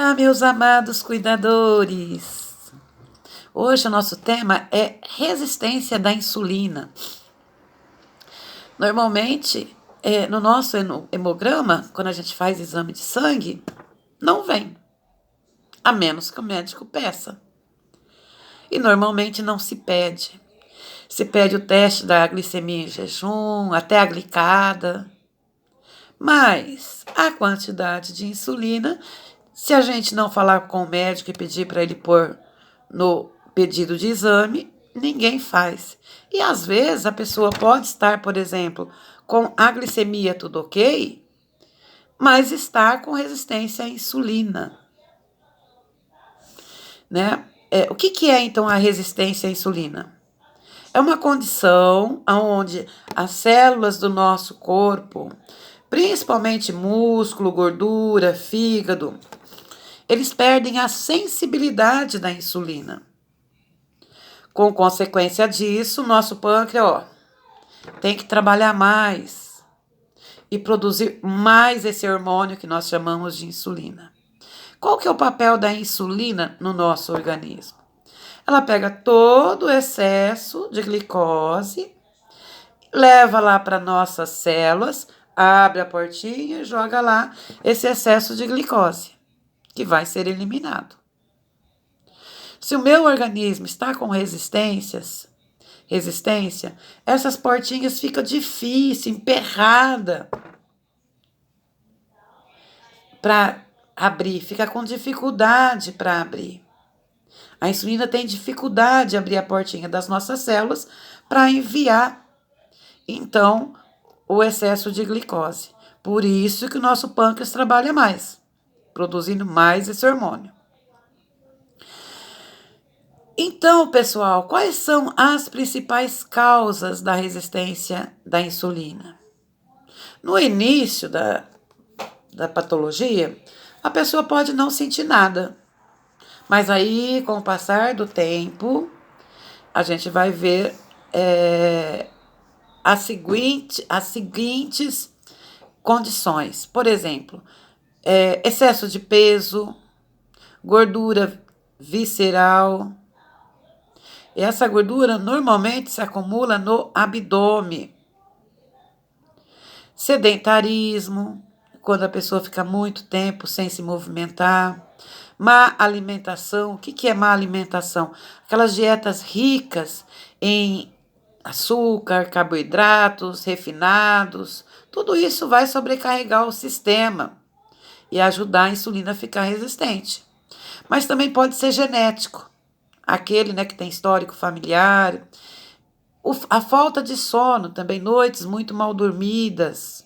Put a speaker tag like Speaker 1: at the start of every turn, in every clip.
Speaker 1: Olá, meus amados cuidadores! Hoje o nosso tema é resistência da insulina. Normalmente, no nosso hemograma, quando a gente faz exame de sangue, não vem, a menos que o médico peça. E normalmente não se pede. Se pede o teste da glicemia em jejum, até a glicada. Mas a quantidade de insulina, se a gente não falar com o médico e pedir para ele pôr no pedido de exame, ninguém faz. E às vezes a pessoa pode estar, por exemplo, com a glicemia tudo ok, mas estar com resistência à insulina, né? O que é então a resistência à insulina? É uma condição onde as células do nosso corpo, principalmente músculo, gordura, fígado, eles perdem a sensibilidade da insulina. Com consequência disso, nosso pâncreas tem que trabalhar mais e produzir mais esse hormônio que nós chamamos de insulina. Qual que é o papel da insulina no nosso organismo? Ela pega todo o excesso de glicose, leva lá para nossas células, abre a portinha e joga lá esse excesso de glicose, que vai ser eliminado. Se o meu organismo está com resistência, essas portinhas ficam difíceis, emperrada para abrir, fica com dificuldade para abrir. A insulina tem dificuldade de abrir a portinha das nossas células para enviar, então, o excesso de glicose. Por isso que o nosso pâncreas trabalha mais, produzindo mais esse hormônio. Então, pessoal, quais são as principais causas da resistência da insulina? No início da patologia, a pessoa pode não sentir nada, mas aí, com o passar do tempo, a gente vai ver as seguintes condições. Por exemplo, excesso de peso, gordura visceral. E essa gordura normalmente se acumula no abdômen. Sedentarismo, quando a pessoa fica muito tempo sem se movimentar. Má alimentação. O que é má alimentação? Aquelas dietas ricas em açúcar, carboidratos, refinados. Tudo isso vai sobrecarregar o sistema e ajudar a insulina a ficar resistente. Mas também pode ser genético. Aquele, que tem histórico familiar. A falta de sono, também noites muito mal dormidas.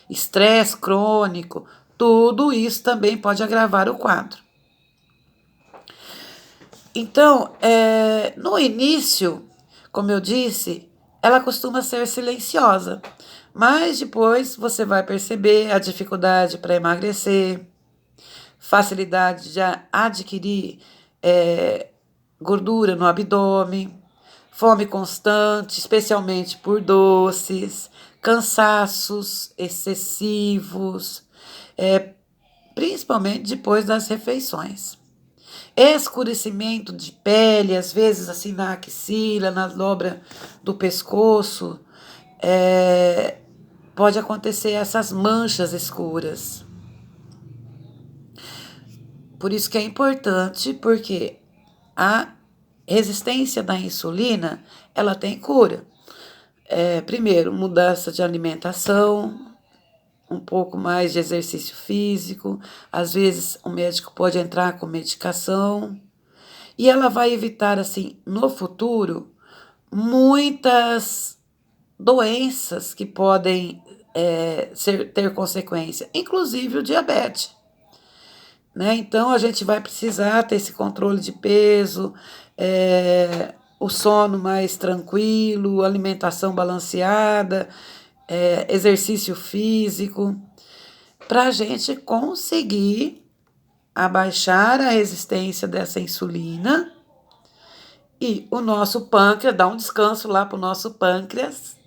Speaker 1: Estresse crônico. Tudo isso também pode agravar o quadro. Então, no início, como eu disse, ela costuma ser silenciosa. Mas depois você vai perceber a dificuldade para emagrecer, facilidade de adquirir gordura no abdômen, fome constante, especialmente por doces, cansaços excessivos, principalmente depois das refeições. Escurecimento de pele, às vezes assim na axila, na dobra do pescoço, pode acontecer essas manchas escuras. Por isso que é importante, porque a resistência da insulina, ela tem cura. Primeiro, mudança de alimentação, um pouco mais de exercício físico, às vezes o médico pode entrar com medicação, e ela vai evitar, assim, no futuro, muitas doenças que podem ter consequência, inclusive o diabetes. Então, a gente vai precisar ter esse controle de peso, o sono mais tranquilo, alimentação balanceada, exercício físico, para a gente conseguir abaixar a resistência dessa insulina e o nosso pâncreas, dar um descanso lá para o nosso pâncreas,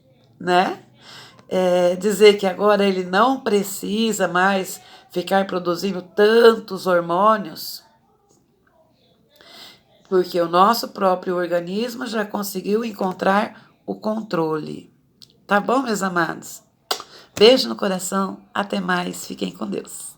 Speaker 1: dizer que agora ele não precisa mais ficar produzindo tantos hormônios, porque o nosso próprio organismo já conseguiu encontrar o controle. Tá bom, meus amados? Beijo no coração, até mais, fiquem com Deus.